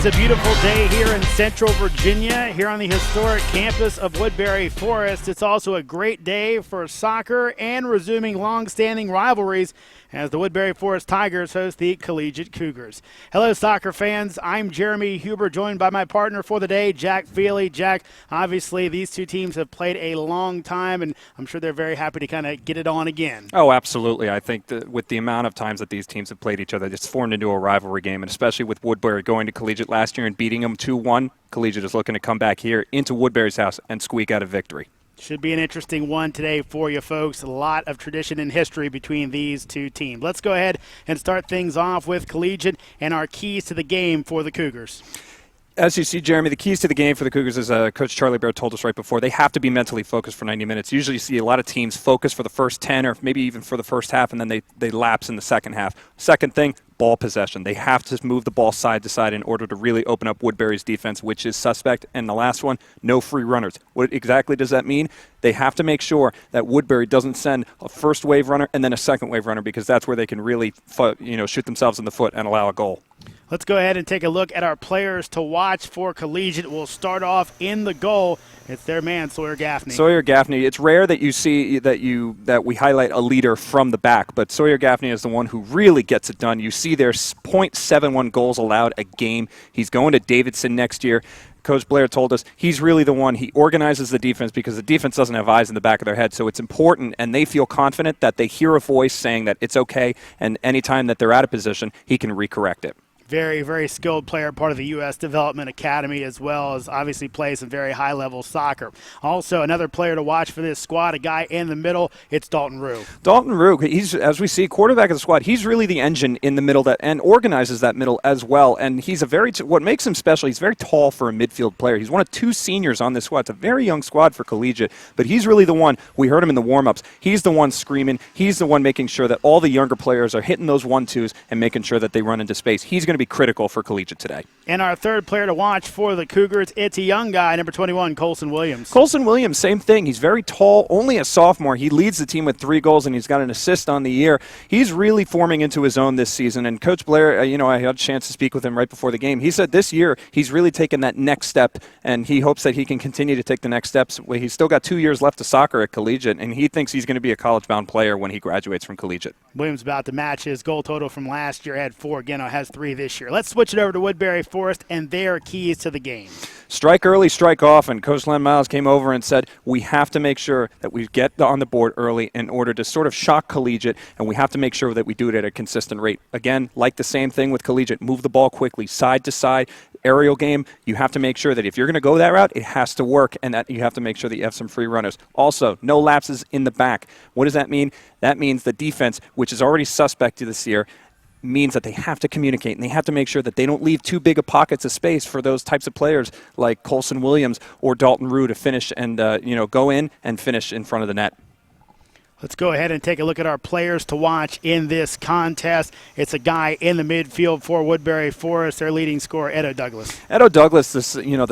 It's a beautiful day here in Central Virginia, here on the historic campus of Woodberry Forest. It's also a great day for soccer and resuming long-standing rivalries as the Woodberry Forest Tigers host the Collegiate Cougars. Hello, soccer fans. I'm Jeremy Huber, joined by my partner for the day, Jack Feely. Jack, obviously these two teams have played a long time, and I'm sure they're very happy to kind of get it on again. Oh, absolutely. I think that with the amount of times that these teams have played each other, it's formed into a rivalry game, and especially with Woodberry going to Collegiate last year and beating them 2-1, Collegiate is looking to come back here into Woodberry's house and squeak out a victory. Should be an interesting one today for you folks. A lot of tradition and history between these two teams. Let's go ahead and start things off with Collegiate and our keys to the game for the Cougars. As you see, Jeremy, the keys to the game for the Cougars, as Coach Charlie Bear told us right before, they have to be mentally focused for 90 minutes. Usually you see a lot of teams focus for the first 10 or maybe even for the first half, and then they lapse in the second half. Second thing, ball possession. They have to move the ball side to side in order to really open up Woodberry's defense, which is suspect. And the last one, no free runners. What exactly does that mean? They have to make sure that Woodberry doesn't send a first wave runner and then a second wave runner, because that's where they can really shoot themselves in the foot and allow a goal. Let's go ahead and take a look at our players to watch for Collegiate. We'll start off in the goal. It's their man, Sawyer Gaffney. Sawyer Gaffney. It's rare that you see that we highlight a leader from the back, but Sawyer Gaffney is the one who really gets it done. You see there's .71 goals allowed a game. He's going to Davidson next year. Coach Blair told us he's really the one. He organizes the defense because the defense doesn't have eyes in the back of their head. So it's important, and they feel confident that they hear a voice saying that it's okay, and anytime that they're out of position, he can recorrect it. Very, very skilled player, part of the U.S. Development Academy, as well as obviously plays some very high-level soccer. Also, another player to watch for this squad, a guy in the middle, it's Dalton Rue. Dalton Rue, he's, as we see, quarterback of the squad. He's really the engine in the middle and organizes that middle as well. And he's what makes him special, he's very tall for a midfield player. He's one of two seniors on this squad. It's a very young squad for Collegiate, but he's really the one. We heard him in the warm-ups. He's the one screaming. He's the one making sure that all the younger players are hitting those 1-2s and making sure that they run into space. He's going to be critical for Collegiate today. And our third player to watch for the Cougars, it's a young guy, number 21, Colson Williams. Colson Williams, same thing. He's very tall, only a sophomore. He leads the team with 3 goals, and he's got an assist on the year. He's really forming into his own this season. And Coach Blair, I had a chance to speak with him right before the game. He said this year he's really taken that next step, and he hopes that he can continue to take the next steps. He's still got 2 years left of soccer at Collegiate, and he thinks he's going to be a college-bound player when he graduates from Collegiate. Williams about to match his goal total from last year. Had 4. Again, has 3 this year. Let's switch it over to Woodberry Forest and their keys to the game. Strike early, strike often. Coach Len Miles came over and said, we have to make sure that we get on the board early in order to sort of shock Collegiate, and we have to make sure that we do it at a consistent rate. Again, like the same thing with Collegiate, move the ball quickly, side to side, aerial game. You have to make sure that if you're going to go that route, it has to work, and that you have to make sure that you have some free runners. Also, no lapses in the back. What does that mean? That means the defense, which is already suspect this year, means that they have to communicate, and they have to make sure that they don't leave too big of pockets of space for those types of players like Colson Williams or Dalton Rue to finish and go in and finish in front of the net. Let's go ahead and take a look at our players to watch in this contest. It's a guy in the midfield for Woodberry Forest, their leading scorer, Edo Douglas. Edo Douglas, the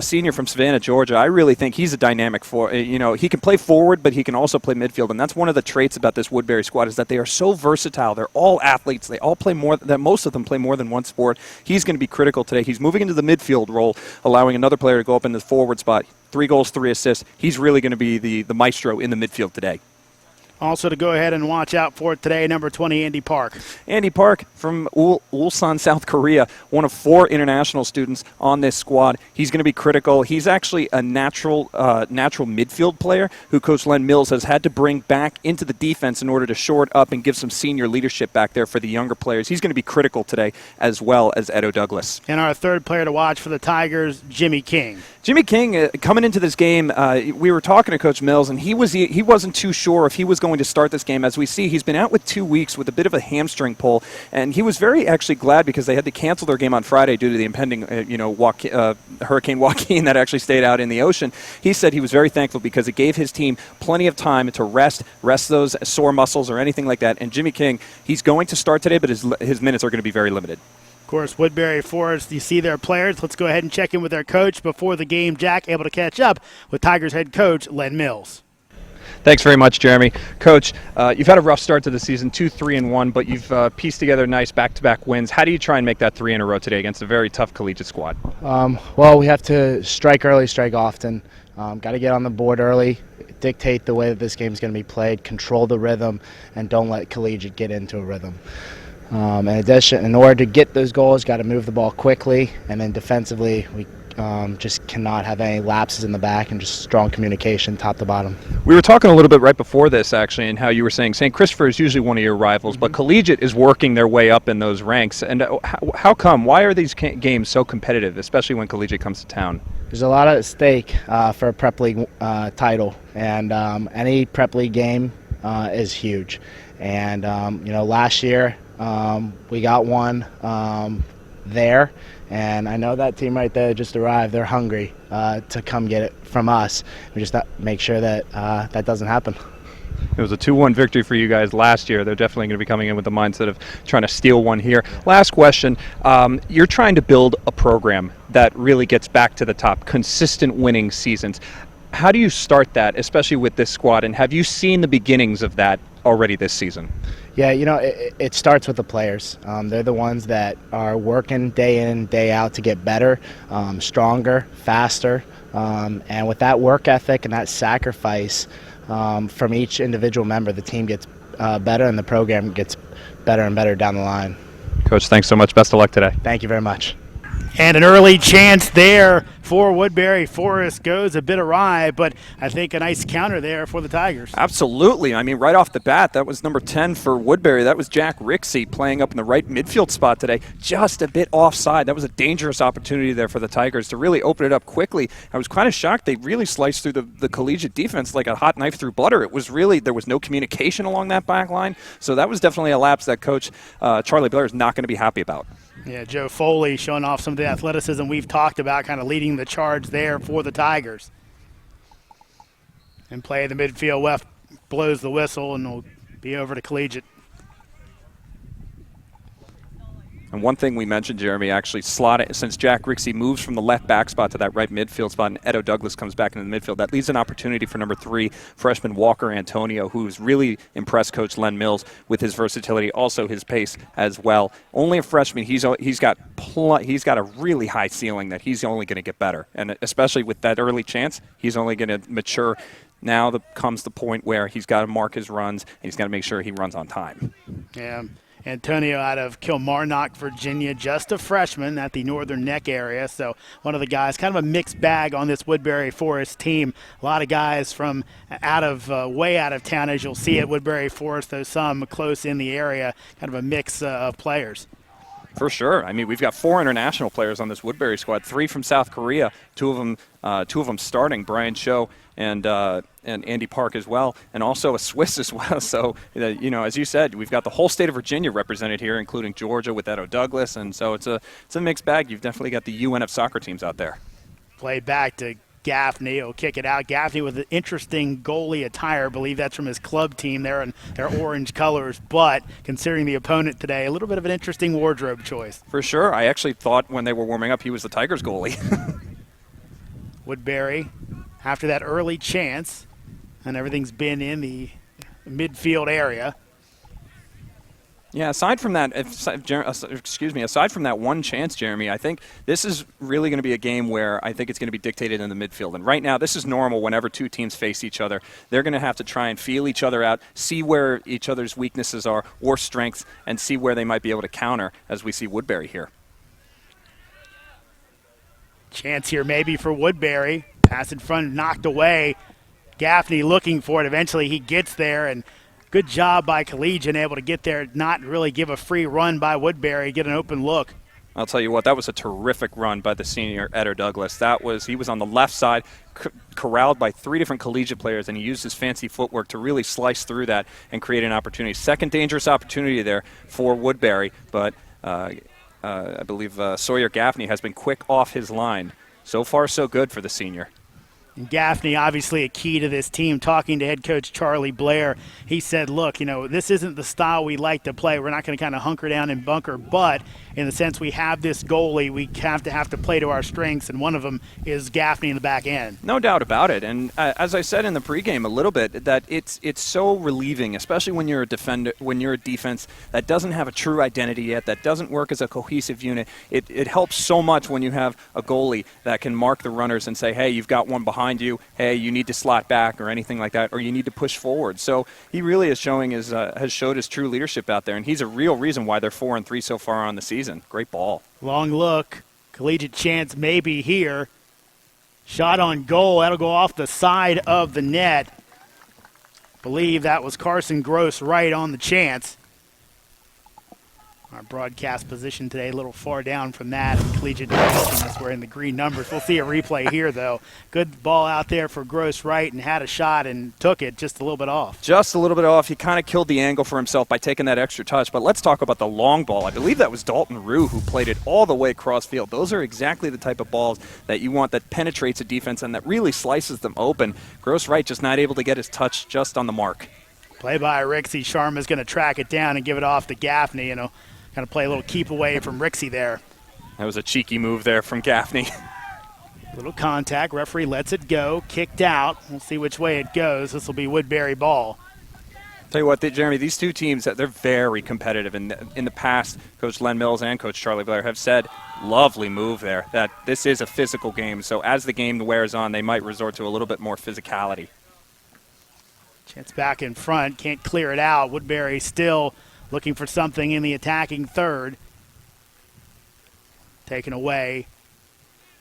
senior from Savannah, Georgia, I really think he's a dynamic he can play forward, but he can also play midfield, and that's one of the traits about this Woodberry squad is that they are so versatile. They're all athletes. They all play most of them play more than one sport. He's going to be critical today. He's moving into the midfield role, allowing another player to go up in the forward spot. 3 goals, 3 assists. He's really going to be the maestro in the midfield today. Also to go ahead and watch out for today, number 20, Andy Park. Andy Park from Ulsan, South Korea, one of 4 international students on this squad. He's going to be critical. He's actually a natural midfield player who Coach Len Mills has had to bring back into the defense in order to shore it up and give some senior leadership back there for the younger players. He's going to be critical today, as well as Edo Douglas. And our third player to watch for the Tigers, Jimmy King. Jimmy King, coming into this game, we were talking to Coach Mills, and he wasn't too sure if he was going to start this game. As we see, he's been out with 2 weeks with a bit of a hamstring pull, and he was very actually glad because they had to cancel their game on Friday due to the impending Hurricane Joaquin that actually stayed out in the ocean. He said he was very thankful because it gave his team plenty of time to rest those sore muscles or anything like that. And Jimmy King, he's going to start today, but his minutes are going to be very limited. Of course, Woodberry Forest, you see their players. Let's go ahead and check in with their coach before the game. Jack, able to catch up with Tigers head coach Len Mills. Thanks very much, Jeremy. Coach, you've had a rough start to the season, 2-3-1, but you've pieced together nice back-to-back wins. How do you try and make that 3 in a row today against a very tough Collegiate squad? Well, we have to strike early, strike often. Got to get on the board early, dictate the way that this game is going to be played, control the rhythm, and don't let Collegiate get into a rhythm. In addition, in order to get those goals, got to move the ball quickly, and then defensively, we just cannot have any lapses in the back and just strong communication top to bottom. We were talking a little bit right before this, actually, and how you were saying St. Christopher is usually one of your rivals, but Collegiate is working their way up in those ranks. And how come? Why are these games so competitive, especially when Collegiate comes to town? There's a lot at stake for a prep league title, and any prep league game is huge. And last year we got one there, and I know that team right there just arrived. They're hungry to come get it from us. We just have to make sure that that doesn't happen. It was a 2-1 victory for you guys last year. They're definitely going to be coming in with the mindset of trying to steal one here. Last question. You're trying to build a program that really gets back to the top, consistent winning seasons. How do you start that, especially with this squad, and have you seen the beginnings of that already this season? Yeah, it starts with the players. They're the ones that are working day in, day out to get better, stronger, faster, and with that work ethic and that sacrifice from each individual member, the team gets better and the program gets better and better down the line. Coach, thanks so much. Best of luck today. Thank you very much. And an early chance there for Woodberry Forest goes a bit awry, but I think a nice counter there for the Tigers. Absolutely. I mean, right off the bat, that was number 10 for Woodberry. That was Jack Rixey playing up in the right midfield spot today, just a bit offside. That was a dangerous opportunity there for the Tigers to really open it up quickly. I was kind of shocked. They really sliced through the Collegiate defense like a hot knife through butter. It was really, there was no communication along that back line, so that was definitely a lapse that Coach Charlie Blair is not going to be happy about. Yeah, Joe Foley showing off some of the athleticism we've talked about, kind of leading the charge there for the Tigers. And play the midfield left, blows the whistle, and will be over to Collegiate. And one thing we mentioned, Jeremy, actually slotted, since Jack Rixey moves from the left back spot to that right midfield spot and Edo Douglas comes back into the midfield, that leaves an opportunity for number 3, freshman Walker Antonio, who's really impressed Coach Len Mills with his versatility, also his pace as well. Only a freshman, he's got a really high ceiling that he's only going to get better. And especially with that early chance, he's only going to mature. Now comes the point where he's got to mark his runs, and he's got to make sure he runs on time. Yeah. Antonio out of Kilmarnock, Virginia, just a freshman at the Northern Neck area. So one of the guys, kind of a mixed bag on this Woodberry Forest team. A lot of guys from way out of town, as you'll see at Woodberry Forest, though some close in the area, kind of a mix of players. For sure. I mean, we've got 4 international players on this Woodberry squad, 3 from South Korea, two of them starting, Brian Cho and Andy Park as well, and also a Swiss as well. So, as you said, we've got the whole state of Virginia represented here, including Georgia with Edo Douglas, and so it's a mixed bag. You've definitely got the UNF soccer teams out there. Played back to Gaffney. He'll kick it out. Gaffney with an interesting goalie attire. I believe that's from his club team there in their orange colors. But considering the opponent today, a little bit of an interesting wardrobe choice. For sure. I actually thought when they were warming up he was the Tigers goalie. Woodberry, after that early chance, and everything's been in the midfield area. Yeah, aside from that one chance, Jeremy, I think this is really going to be a game where I think it's going to be dictated in the midfield. And right now, this is normal whenever two teams face each other. They're going to have to try and feel each other out, see where each other's weaknesses are or strengths, and see where they might be able to counter, as we see Woodberry here. Chance here maybe for Woodberry. Pass in front, knocked away. Gaffney looking for it. Eventually he gets there, and good job by Collegiate, able to get there, not really give a free run by Woodberry, get an open look. I'll tell you what, that was a terrific run by the senior Edo Douglas. He was on the left side, corralled by 3 different Collegiate players, and he used his fancy footwork to really slice through that and create an opportunity. Second dangerous opportunity there for Woodberry, but I believe Sawyer Gaffney has been quick off his line. So far, so good for the senior. And Gaffney, obviously a key to this team, talking to head coach Charlie Blair. He said, look, this isn't the style we like to play. We're not going to kind of hunker down and bunker, but in the sense we have this goalie, we have to play to our strengths, and one of them is Gaffney in the back end. No doubt about it. And as I said in the pregame a little bit, that it's so relieving, especially when you're a defender, when you're a defense that doesn't have a true identity yet, that doesn't work as a cohesive unit. It helps so much when you have a goalie that can mark the runners and say, hey, you've got one behind you, hey, you need to slot back or anything like that, or you need to push forward. So he really is has showed his true leadership out there, and he's a real reason why they're 4-3 so far on the season. Great ball. Long look. Collegiate chance maybe here. Shot on goal. That'll go off the side of the net. Believe that was Carson Gross right on the chance. Our broadcast position today a little far down from that. Collegiate helping us. We're in the green numbers. We'll see a replay here, though. Good ball out there for Gross right and had a shot and took it just a little bit off. Just a little bit off. He kind of killed the angle for himself by taking that extra touch. But let's talk about the long ball. I believe that was Dalton Rue who played it all the way across field. Those are exactly the type of balls that you want, that penetrates a defense and that really slices them open. Gross right just not able to get his touch just on the mark. Play by Rixie. Sharma's going to track it down and give it off to Gaffney. Kind of play a little keep away from Rixie there. That was a cheeky move there from Gaffney. Little contact. Referee lets it go. Kicked out. We'll see which way it goes. This will be Woodberry ball. Tell you what, Jeremy, these two teams, they're very competitive. In the past, Coach Len Mills and Coach Charlie Blair have said, lovely move there, that this is a physical game. So as the game wears on, they might resort to a little bit more physicality. Chance back in front. Can't clear it out. Woodberry still looking for something in the attacking third. Taken away.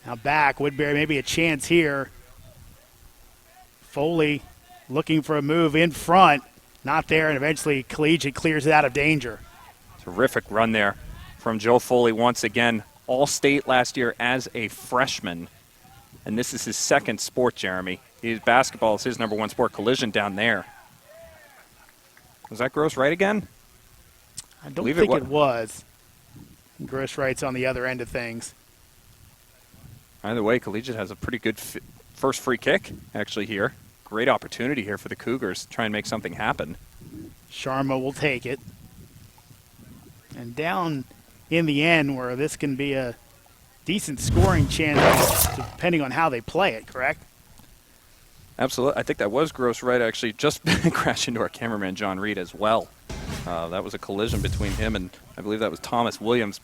Now back. Woodberry maybe a chance here. Foley looking for a move in front. Not there, and eventually Collegiate clears it out of danger. Terrific run there from Joe Foley once again. All-State last year as a freshman. And this is his second sport, Jeremy. Basketball is his number one sport. Collision down there. Was that Gross right again? I don't think it was. Gross right's on the other end of things. Either way, Collegiate has a pretty good first free kick, actually, here. Great opportunity here for the Cougars to try and make something happen. Sharma will take it. And down in the end where this can be a decent scoring chance depending on how they play it, correct? Absolutely. I think that was Gross right, actually. Just crashed into our cameraman, John Reed, as well. That was a collision between him and I believe that was Thomas Williams.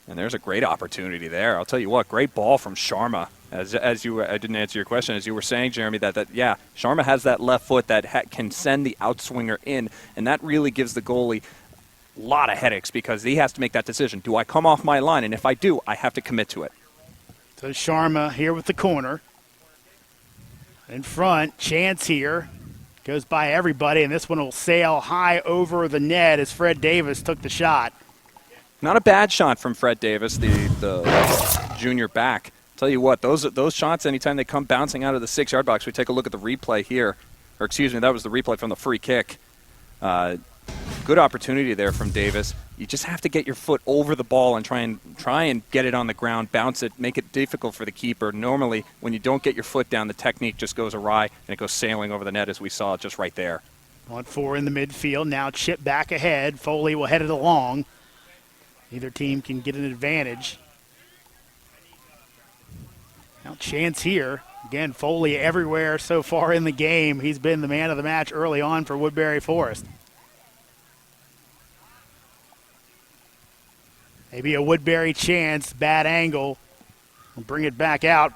And there's a great opportunity there. I'll tell you what, great ball from Sharma. As you, I didn't answer your question, as you were saying, Jeremy, that Sharma has that left foot that can send the outswinger in, and that really gives the goalie a lot of headaches because he has to make that decision. Do I come off my line? And if I do, I have to commit to it. So Sharma here with the corner. In front, chance here. Goes by everybody, and this one will sail high over the net as Fred Davis took the shot. Not a bad shot from Fred Davis, the junior back. Tell you what, those shots, anytime they come bouncing out of the 6-yard box, we take a look at the replay here. Or excuse me, that was the replay from the free kick. Good opportunity there from Davis. You just have to get your foot over the ball and try and get it on the ground, bounce it, make it difficult for the keeper. Normally, when you don't get your foot down, the technique just goes awry, and it goes sailing over the net as we saw just right there. 1-4 in the midfield. Now chip back ahead. Foley will head it along. Either team can get an advantage. Now chance here. Again, Foley everywhere so far in the game. He's been the man of the match early on for Woodberry Forest. Maybe a Woodberry chance, bad angle. We'll bring it back out.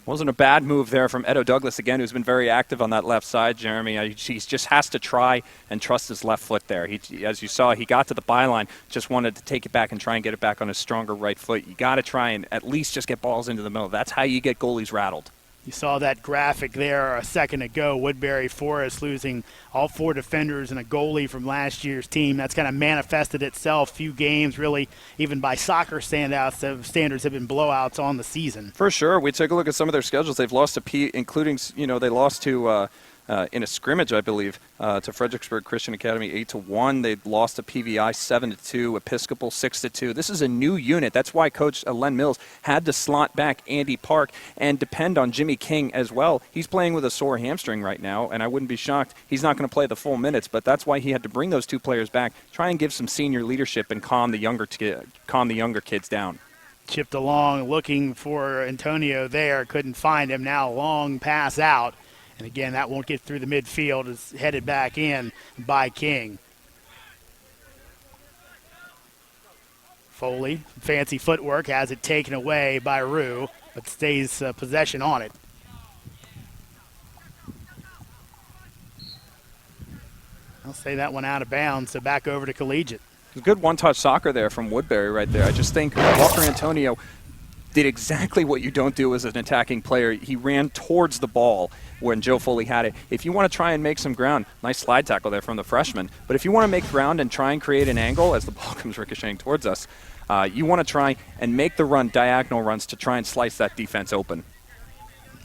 Wasn't a bad move there from Edo Douglas again, who's been very active on that left side, Jeremy. He just has to try and trust his left foot there. As you saw, he got to the byline, just wanted to take it back and try and get it back on his stronger right foot. You got to try and at least just get balls into the middle. That's how you get goalies rattled. You saw that graphic there a second ago. Woodberry Forest losing all 4 defenders and a goalie from last year's team. That's kind of manifested itself. Few games really, even by soccer standards, have been blowouts on the season. For sure. We take a look at some of their schedules. They've lost to including, they lost to in a scrimmage, I believe, to Fredericksburg Christian Academy 8-1. They lost to PVI 7-2, Episcopal 6-2. This is a new unit. That's why Coach Len Mills had to slot back Andy Park and depend on Jimmy King as well. He's playing with a sore hamstring right now, and I wouldn't be shocked he's not going to play the full minutes, but that's why he had to bring those two players back, try and give some senior leadership and calm the younger kids down. Chipped along looking for Antonio there, couldn't find him. Now long pass out. And again, that won't get through the midfield. It's headed back in by King. Foley, fancy footwork, has it taken away by Rue, but stays possession on it. I'll say that one out of bounds, so back over to Collegiate. Good one-touch soccer there from Woodberry right there. I just think Walker Antonio did exactly what you don't do as an attacking player. He ran towards the ball when Joe Foley had it. If you want to try and make some ground, nice slide tackle there from the freshman, but if you want to make ground and try and create an angle as the ball comes ricocheting towards us, you want to try and make the run, diagonal runs, to try and slice that defense open.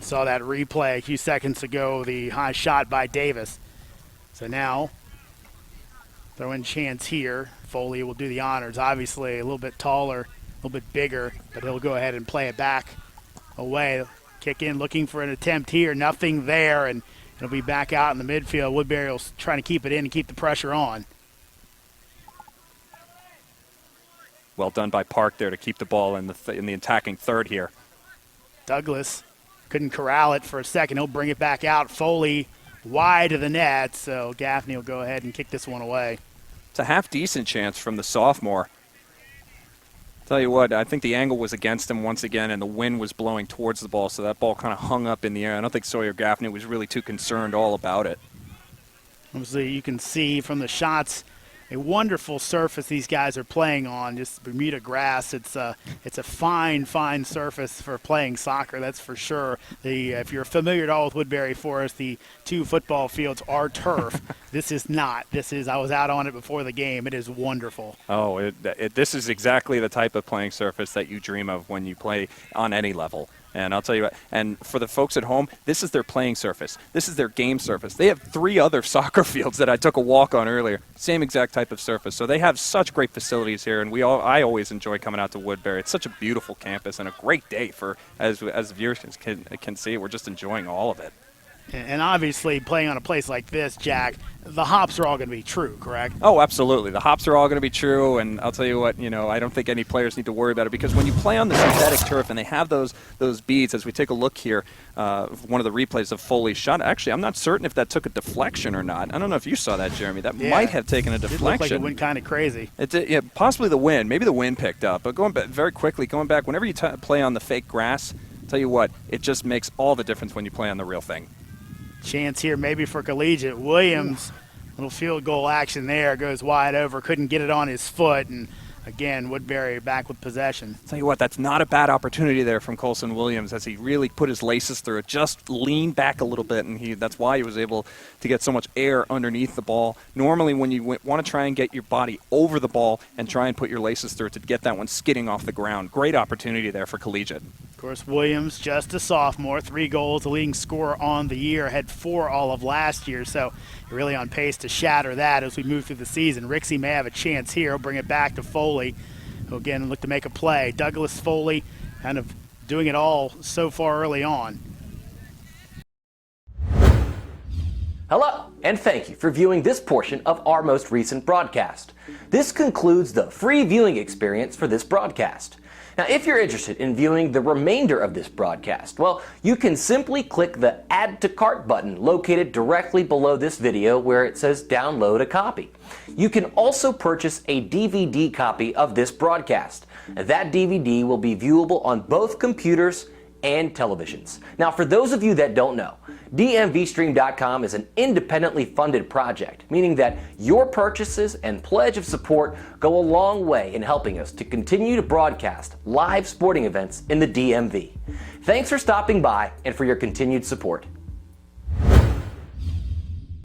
Saw that replay a few seconds ago, the high shot by Davis. So now, throw in chance here. Foley will do the honors. Obviously a little bit taller, a little bit bigger, but he'll go ahead and play it back away. Kick in, looking for an attempt here. Nothing there, and it'll be back out in the midfield. Woodberry will try to keep it in and keep the pressure on. Well done by Park there to keep the ball in the attacking third here. Douglas couldn't corral it for a second. He'll bring it back out. Foley wide of the net, so Gaffney will go ahead and kick this one away. It's a half-decent chance from the sophomore. Tell you what, I think the angle was against him once again, and the wind was blowing towards the ball, so that ball kind of hung up in the air. I don't think Sawyer Gaffney was really too concerned all about it. Obviously, you can see from the shots a wonderful surface these guys are playing on, just Bermuda grass. It's a fine surface for playing soccer, that's for sure. If you're familiar at all with Woodbury Forest, the two football fields are turf. This is not. I was out on it before the game. It is wonderful. Oh, this is exactly the type of playing surface that you dream of when you play on any level. And I'll tell you what, and for the folks at home, this is their playing surface. This is their game surface. They have 3 other soccer fields that I took a walk on earlier. Same exact type of surface. So they have such great facilities here, and I always enjoy coming out to Woodbury. It's such a beautiful campus and a great day for, as viewers can see, we're just enjoying all of it. And obviously, playing on a place like this, Jack, the hops are all going to be true, correct? Oh, absolutely. The hops are all going to be true, and I'll tell you what, I don't think any players need to worry about it, because when you play on the synthetic turf and they have those beads, as we take a look here, one of the replays of Foley's shot, actually, I'm not certain if that took a deflection or not. I don't know if you saw that, Jeremy. That might have taken a deflection. It looked like it went kind of crazy. Possibly the wind. Maybe the wind picked up. But going back, very quickly, whenever you play on the fake grass, I'll tell you what, it just makes all the difference when you play on the real thing. Chance here maybe for Collegiate. Williams, little field goal action there, goes wide over, couldn't get it on his foot, and again, Woodbury back with possession. Tell you what, that's not a bad opportunity there from Colson Williams as he really put his laces through it, just leaned back a little bit, and that's why he was able to get so much air underneath the ball. Normally when you want to try and get your body over the ball and try and put your laces through it to get that one skidding off the ground. Great opportunity there for Collegiate. Of course, Williams, just a sophomore, 3 goals, the leading scorer on the year, had 4 all of last year, so you're really on pace to shatter that as we move through the season. Rixey may have a chance here. He'll bring it back to Foley, who again look to make a play. Douglas, Foley kind of doing it all so far early on. Hello, and thank you for viewing this portion of our most recent broadcast. This concludes the free viewing experience for this broadcast. Now, if you're interested in viewing the remainder of this broadcast, well, you can simply click the Add to Cart button located directly below this video where it says Download a Copy. You can also purchase a DVD copy of this broadcast. That DVD will be viewable on both computers and televisions. Now, for those of you that don't know, DMVSTREAM.COM is an independently funded project, meaning that your purchases and pledge of support go a long way in helping us to continue to broadcast live sporting events in the DMV. Thanks for stopping by and for your continued support.